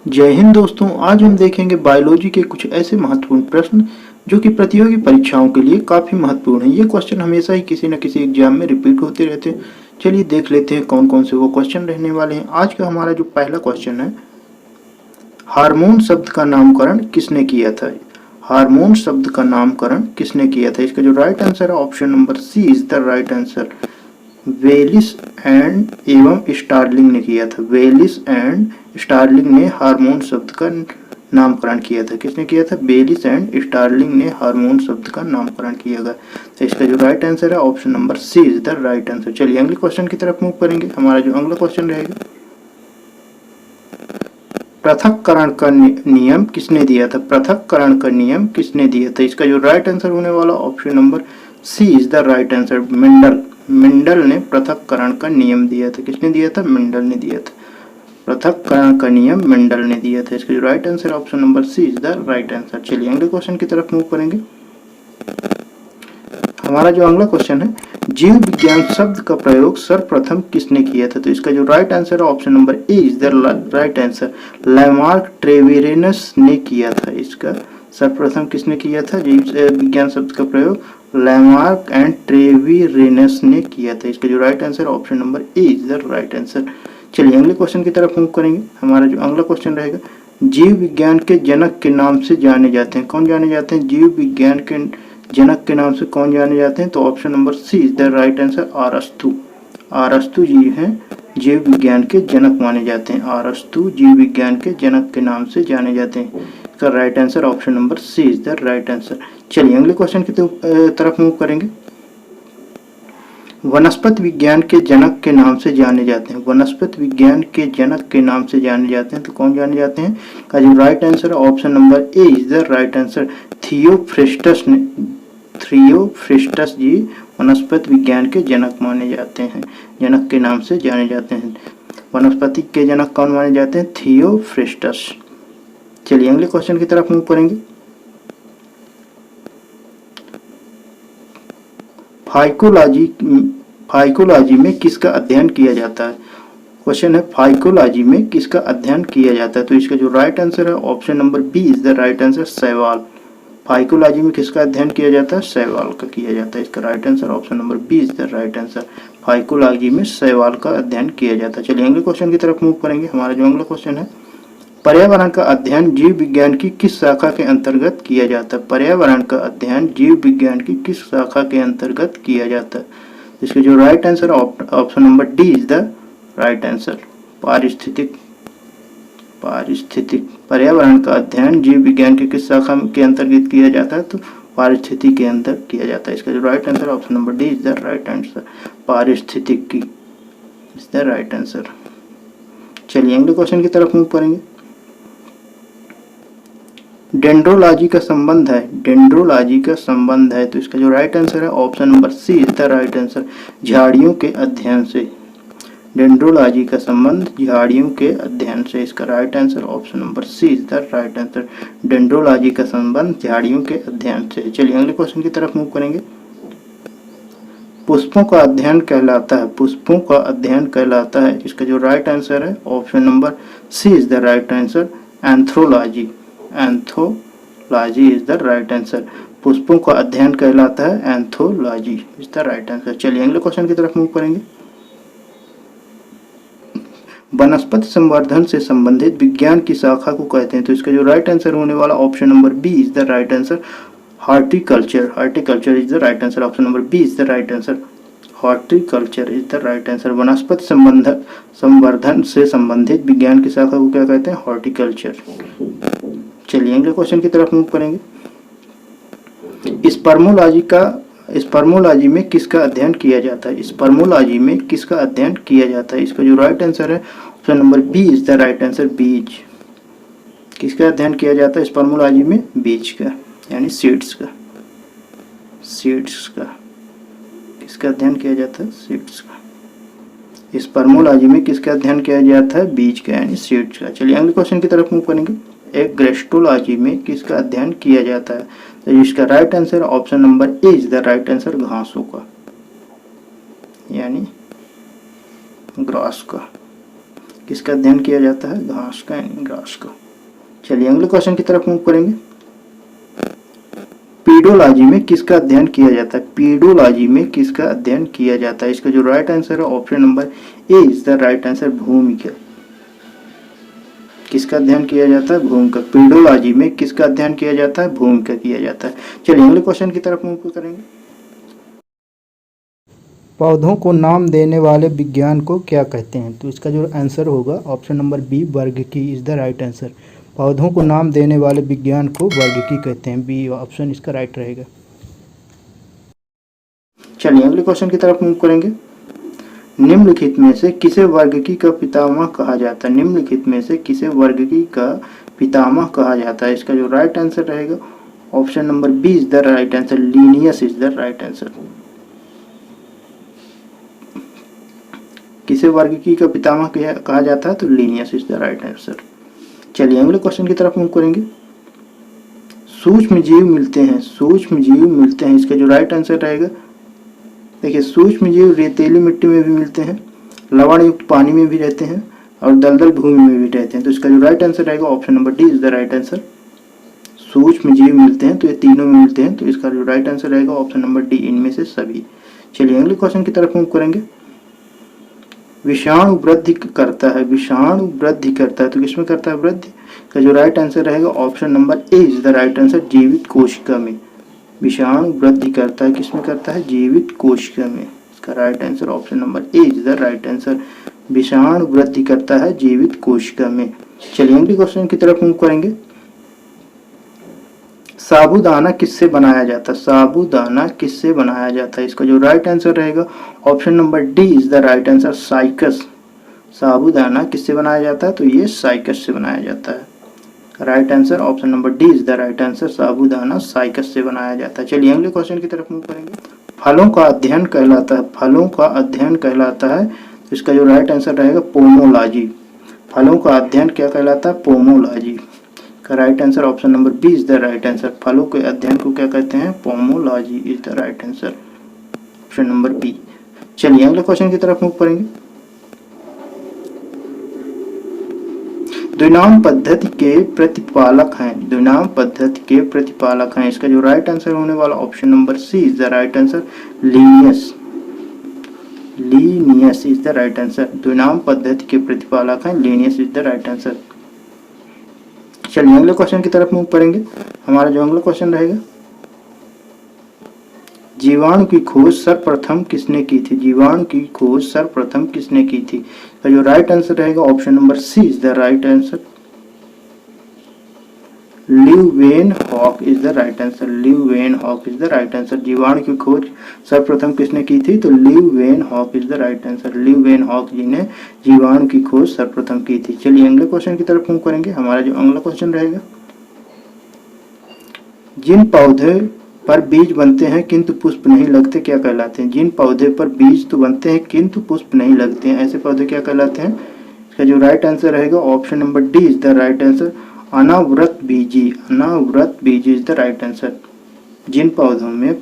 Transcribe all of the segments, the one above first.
जय हिंद दोस्तों। आज हम देखेंगे बायोलॉजी के कुछ ऐसे महत्वपूर्ण प्रश्न जो कि प्रतियोगी परीक्षाओं के लिए काफी महत्वपूर्ण है। ये क्वेश्चन हमेशा ही किसी न किसी एग्जाम में रिपीट होते रहते हैं। चलिए देख लेते हैं कौन कौन से वो क्वेश्चन रहने वाले हैं। आज का हमारा जो पहला क्वेश्चन है, हार्मोन शब्द का नामकरण किसने किया था। हार्मोन शब्द का नामकरण किसने किया था। इसका जो राइट आंसर है option number C is the right answer. Bayliss and एवं स्टार्लिंग ने किया था। वेलिस एंड स्टार्लिंग ने हार्मोन शब्द का नामकरण किया था। किसने किया था? बेलिस एंड स्टार्लिंग ने हार्मोन शब्द का नामकरण किया गया। तो इसका जो राइट आंसर है option number C is the right answer. चलिए अगले क्वेश्चन की तरफ मूव करेंगे। हमारा जो अगला क्वेश्चन रहेगा, पृथक्करण का नियम किसने दिया था। पृथक्करण का नियम किसने दिया था। इसका जो राइट आंसर होने वाला option number C is the right answer. Mendel. Mendel ने पृथक्करण का नियम दिया था। किसने दिया था? मेंडल ने दिया था। पृथक्करण का नियम मेंडल ने दिया था। इसका जो right answer option number C is the right answer. चलिए अगले क्वेश्चन की तरफ मूव करेंगे। हमारा जो अगला क्वेश्चन है, जीव विज्ञान शब्द का प्रयोग सर्वप्रथम किसने किया था। तो इसका जो राइट आंसर है option number A is the right answer. Lamarck Treviranus ने किया था। इसका सर्वप्रथम किसने किया था जीव विज्ञान शब्द का प्रयोग? लैमार्क एंड ट्रेविरेनस ने किया था। इसका जो right answer option number A is the right answer. चलिए अगले क्वेश्चन की तरफ मूव करेंगे। हमारा जो अगला क्वेश्चन रहेगा, जीव विज्ञान के जनक के नाम से जाने जाते हैं। कौन जाने जाते हैं? जीव विज्ञान के जनक के नाम से कौन जाने जाते हैं? तो option number C is the right answer. अरस्तु। अरस्तु जी हैं जीव विज्ञान के जनक माने जाते हैं। अरस्तु जीव विज्ञान के जनक के नाम से जाने जाते हैं। इसका right answer option number C is the right answer. चलिए अगले क्वेश्चन की तरफ मूव करेंगे। वनस्पति विज्ञान के जनक के नाम से जाने जाते हैं। वनस्पति विज्ञान के जनक के नाम से जाने जाते हैं। तो कौन जाने जाते हैं? का जो right answer option number A is the right answer. Theophrastus ने थियोफ्रिस्टस जी वनस्पति विज्ञान के जनक माने जाते हैं। जनक के नाम से जाने जाते हैं। वनस्पति के जनक कौन माने जाते हैं? थियोफ्रिस्टस। चलिए अगले क्वेश्चन की तरफ मूव करेंगे। फाइकोलॉजी में किसका अध्ययन किया जाता है। क्वेश्चन है फाइकोलॉजी में किसका अध्ययन किया जाता है। तो इसका जो राइट आंसर है option number B is the right answer. शैवाल। फाइकोलॉजी में किसका अध्ययन किया जाता है? शैवाल का किया जाता है। इसका right answer option number B is the right answer. Phycology में शैवाल का अध्ययन किया जाता है। चलिए अगले क्वेश्चन की तरफ मूव करेंगे। हमारा जो अगला क्वेश्चन है, पर्यावरण का अध्ययन जीव विज्ञान की किस शाखा के अंतर्गत किया जाता है। पर्यावरण का अध्ययन जीव विज्ञान की किस शाखा के अंतर्गत किया जाता है। इसका जो right answer option number D is the right answer. पारिस्थितिक। पर्यावरण का अध्ययन जीव विज्ञान की किस शाखा के अंतर्गत किया जाता है। तो पारिस्थितिक के अंदर किया जाता है। इसका जो right answer option number D is the right answer. पारिस्थितिक की इज द राइट आंसर। चलिए अगले क्वेश्चन की तरफ मूव करेंगे। डेंड्रोलॉजी का संबंध है। डेंड्रोलॉजी का संबंध है। तो इसका जो राइट आंसर है option number C is the right answer. झाड़ियों के अध्ययन से। डेंड्रोलॉजी का संबंध झाड़ियों के अध्ययन से। इसका right answer option number C is the right answer. Dendrology का संबंध झाड़ियों के अध्ययन से। चलिए अगले क्वेश्चन की तरफ मूव करेंगे। पुष्पों का अध्ययन कहलाता है। पुष्पों का अध्ययन कहलाता है। इसका जो राइट आंसर है option number C is the right answer. Anthology. Anthology is the right answer. पुष्पों का अध्ययन कहलाता है anthology is the right answer. चलिए अगले क्वेश्चन की तरफ मूव करेंगे। वनस्पति संवर्धन से संबंधित विज्ञान की शाखा को कहते हैं। तो इसका जो राइट आंसर होने वाला option number B is the right answer. Horticulture. Horticulture is the right answer. Option number B is the right answer. Horticulture is the right answer. वनस्पति संवर्धन से संबंधित विज्ञान की शाखा को क्या कहते हैं? हॉर्टिकल्चर। चलिए अगले क्वेश्चन की तरफ मूव करेंगे। स्पर्मोलॉजी में किसका अध्ययन किया जाता है। स्पर्मोलॉजी में किसका अध्ययन किया जाता है। इसका जो राइट आंसर है option number B is the right answer. बीज। किसका अध्ययन किया जाता है स्पर्मोलॉजी में? बीज का, यानी सीड्स का। सीड्स का किसका अध्ययन किया जाता है? सीड्स का। स्पर्मोलॉजी में किसका अध्ययन किया जाता है? बीज का, यानी सीड्स का। चलिए अगले क्वेश्चन की तरफ मूव करेंगे। एग्रेस्टोलॉजी में किसका अध्ययन किया जाता है। तो इसका right answer option number A is the right answer. घासों का, यानी ग्रास का। किसका अध्ययन किया जाता है? घास का, यानी ग्रास का। चलिए अगले क्वेश्चन की तरफ मूव करेंगे। पीडोलॉजी में किसका अध्ययन किया जाता है? पीडोलॉजी में किसका अध्ययन किया जाता है? इसका जो राइट आंसर है option number A is the right answer, भूमिका। किसका अध्ययन किया जाता है? भूमिका। पीडोलॉजी में किसका अध्ययन किया जाता है? भूमिका किया जाता है। चलिए अगले क्वेश्चन की तरफ मूव करेंगे। पौधों को नाम देने वाले विज्ञान को क्या कहते हैं? तो इसका जो आंसर होगा ऑप्शन नंबर बी, वर्गिकी इज द राइट आंसर। पौधों को नाम देने वाले विज्ञान को वर्गिकी कहते हैं। बी ऑप्शन इसका राइट रहेगा। चलिए अगले क्वेश्चन की तरफ मूव करेंगे। निम्नलिखित में से किसे वर्गिकी का पितामह कहा जाता है? निम्नलिखित में से किसे वर्गिकी का पितामह कहा जाता है? इसका जो राइट आंसर रहेगा option number B is the right answer, Linnaeus is the right answer. किसे वर्गिकी का पितामह कहा जाता है? तो Linnaeus is the right answer. चलिए अगले क्वेश्चन की तरफ मूव करेंगे। सूक्ष्म जीव मिलते हैं, सूक्ष्म जीव मिलते हैं, इसका जो राइट आंसर रहेगा, देखिए सूक्ष्म जीव रेतीली मिट्टी में भी मिलते हैं, लवण युक्त पानी में भी रहते हैं और दलदल भूमि में भी रहते हैं। तो इसका जो राइट आंसर रहेगा option number D is the right answer. सूक्ष्म जीव मिलते हैं तो ये तीनों में मिलते हैं, तो इसका जो राइट आंसर रहेगा ऑप्शन नंबर डी, इनमें से सभी। चलिए अगले क्वेश्चन की तरफ मूव करेंगे। विषाणु वृद्धि करता है, विषाणु वृद्धि करता है, तो किसमें करता है वृद्धि? का जो राइट आंसर रहेगा option number A is the right answer, जीवित कोशिका में। विषाणु वृद्धि करता है, किसमें करता है? जीवित कोशिका में। इसका right answer option number A is the right answer, विषाणु वृद्धि करता है जीवित कोशिका में। चलिए अगले क्वेश्चन की तरफ मूव करेंगे। साबूदाना किससे बनाया जाता है? साबूदाना किससे बनाया जाता है? इसका जो राइट आंसर रहेगा option number D is the right answer, cycas. साबूदाना किससे बनाया जाता है? तो ये साइकस से बनाया जाता है। Right answer option number D is the right answer, sabudana cycas से बनाया जाता है। चलिए अगले क्वेश्चन की तरफ मूव करेंगे। फलों का अध्ययन कहलाता है, फलों का अध्ययन कहलाता है, तो इसका जो राइट आंसर रहेगा पोमोलॉजी। फलों का अध्ययन क्या कहलाता है? पोमोलॉजी। का right answer option number B is the right answer. फलों के अध्ययन को क्या कहते हैं? Pomology is the right answer, option number B. चलिए अगले क्वेश्चन की तरफ मूव करेंगे। द्विनाम पद्धति के प्रतिपालक हैं, द्विनाम पद्धति के प्रतिपालक हैं, इसका जो राइट आंसर होने वाला option number C is the right answer, Linnaeus. Linnaeus is the right answer. द्विनाम पद्धति के प्रतिपालक हैं, Linnaeus is the right answer. चलिए अगले क्वेश्चन की तरफ मूव करेंगे। हमारा जो अगला क्वेश्चन रहेगा, जीवाणु की खोज सर्वप्रथम किसने की थी? जीवाणु की खोज सर्वप्रथम किसने की थी? तो जो राइट आंसर रहेगा option number C is the right answer, Leeuwenhoek is the right answer, Leeuwenhoek is the right answer. जीवाणु की खोज सर्वप्रथम किसने की थी? तो Leeuwenhoek is the right answer, Leeuwenhoek ji ने जीवाणु की खोज सर्वप्रथम की थी। चलिए अगले क्वेश्चन की तरफ मूव करेंगे। हमारा जो अगला क्वेश्चन रहेगा, जिन पौधे पर बीज बनते हैं किंतु पुष्प नहीं लगते क्या कहलाते हैं? जिन पौधे पर बीज तो बनते हैं किंतु पुष्प नहीं लगते हैं, ऐसे पौधे क्या कहलाते हैं? इसका जो राइट आंसर रहेगा option number D is the right answer, अनावृत बीजी। अनावृत बीजी इज द राइट आंसर। जिन पौधों में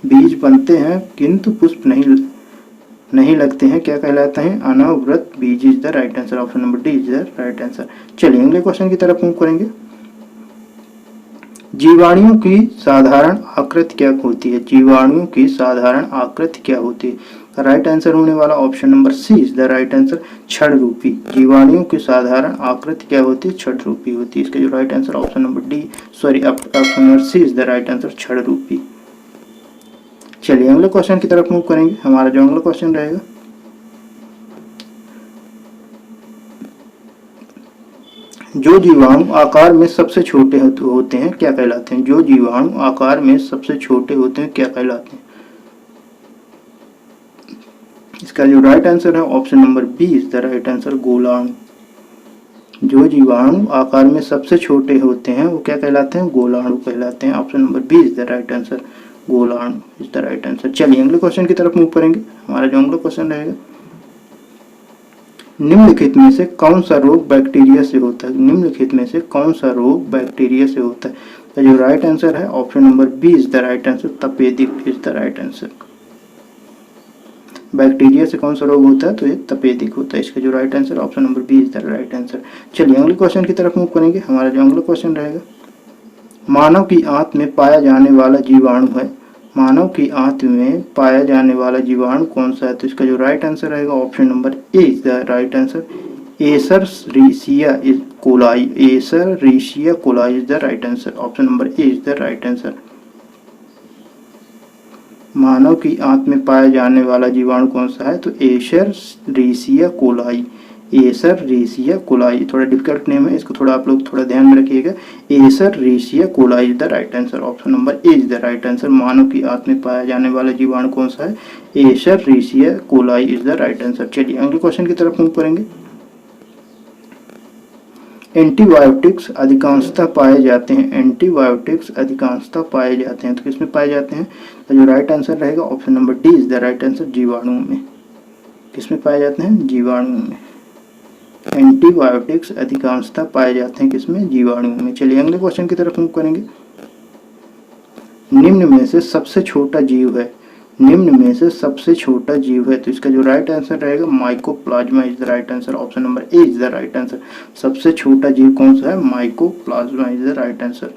बीज बनते हैं किंतु पुष्प नहीं लगते हैं क्या कहलाते हैं? अनावृत बीजी is the right answer, option number D is the right answer. चलिए अगले क्वेश्चन की तरफ मूव करेंगे। जीवाणुओं की साधारण आकृति क्या होती है? जीवाणुओं की साधारण आकृति क्या होती है? राइट आंसर होने वाला option number C is the right answer, छड़ रूपी। जीवाणुओं की साधारण आकृति क्या होती है? छड़ रूपी होती है। इसका जो right answer option number D, sorry option number C is the right answer, छड़ रूपी। चलिए अगले क्वेश्चन की तरफ मूव करेंगे। हमारा जो अगला क्वेश्चन रहेगा, जो जीवाणु आकार में सबसे छोटे होते हैं क्या कहलाते हैं? जो जीवाणु आकार में सबसे छोटे होते हैं क्या कहलाते हैं? इसका जो राइट आंसर है option number B is the right answer, गोलाणु। जो जीवाणु आकार में सबसे छोटे होते हैं वो क्या कहलाते हैं? गोलाणु कहलाते हैं। Option number B is the right answer, गोलाणु इज द राइट आंसर। चलिए अगले क्वेश्चन की तरफ मूव करेंगे। हमारा जो अगला क्वेश्चन रहेगा, निम्नलिखित में से कौन सा रोग बैक्टीरिया से होता है? निम्नलिखित में से कौन सा रोग बैक्टीरिया से होता है? तो जो राइट आंसर है option number B is the right answer, तपेदिक is the right answer. Bacteria से कौन सा रोग होता है, तो ये तपेदिक होता है। इसका जो right answer option number B is the right answer. चलिए अगले क्वेश्चन की तरफ मूव करेंगे। हमारा जो अगला क्वेश्चन रहेगा, मानव की आंत में पाया जाने वाला जीवाणु है, मानव की आंत में पाया जाने वाला जीवाणु कौन सा है, तो इसका जो राइट आंसर रहेगा option number A is the right answer. Escherichia coli, Escherichia coli is the right answer. Option number A is the right answer. मानव की आंत में पाया जाने वाला जीवाणु कौन सा है, तो एसरसीशिया कोलाई, एसरसीशिया कोलाई। थोड़ा डिफिकल्ट नेम है, इसको थोड़ा आप लोग थोड़ा ध्यान में रखिएगा। Escherichia coli is the right answer. Option number A is the right answer. मानव की आंत में पाया जाने वाला जीवाणु कौन सा है, Escherichia coli is the right answer. चलिए अगले क्वेश्चन की तरफ मूव करेंगे। एंटीबायोटिक्स अधिकांशतः पाए जाते हैं, एंटीबायोटिक्स अधिकांशतः पाए जाते हैं, तो किसमें पाए जाते हैं, तो जो राइट आंसर रहेगा option number D is the right answer. जीवाणुओं में। किसमें पाए जाते हैं, जीवाणुओं में। एंटीबायोटिक्स अधिकांशतः पाए जाते हैं किसमें, जीवाणुओं में। चलिए अगले क्वेश्चन की तरफ मूव करेंगे। निम्न में से सबसे छोटा जीव है, निम्न में से सबसे छोटा जीव है, तो इसका जो राइट आंसर रहेगा mycoplasma is the right answer. Option number A is the right answer. सबसे छोटा जीव कौन सा है, mycoplasma is the right answer.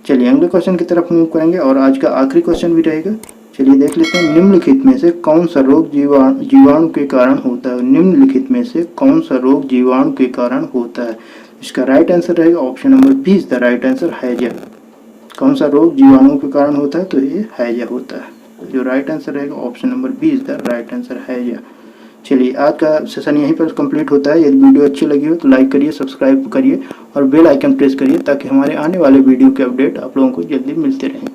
चलिए अगले क्वेश्चन की तरफ मूव करेंगे और आज का आखिरी क्वेश्चन भी रहेगा। चलिए देख लेते हैं, निम्नलिखित में से कौन सा रोग जीवाणु के कारण होता है, निम्नलिखित में से कौन सा रोग जीवाणु के कारण होता है। इसका राइट आंसर रहेगा option number B is the right answer, हैजा। कौन सा रोग जीवाणुओं के कारण होता है, तो ये हैजा होता है। जो राइट आंसर रहेगा option number B is the right answer, हैजा। चलिए आज का सेशन यहीं पर कंप्लीट होता है। यदि वीडियो अच्छी लगी हो तो लाइक करिए, सब्सक्राइब करिए और बेल आइकन प्रेस करिए ताकि हमारे आने वाले वीडियो के अपडेट आप लोगों को जल्दी मिलते रहें।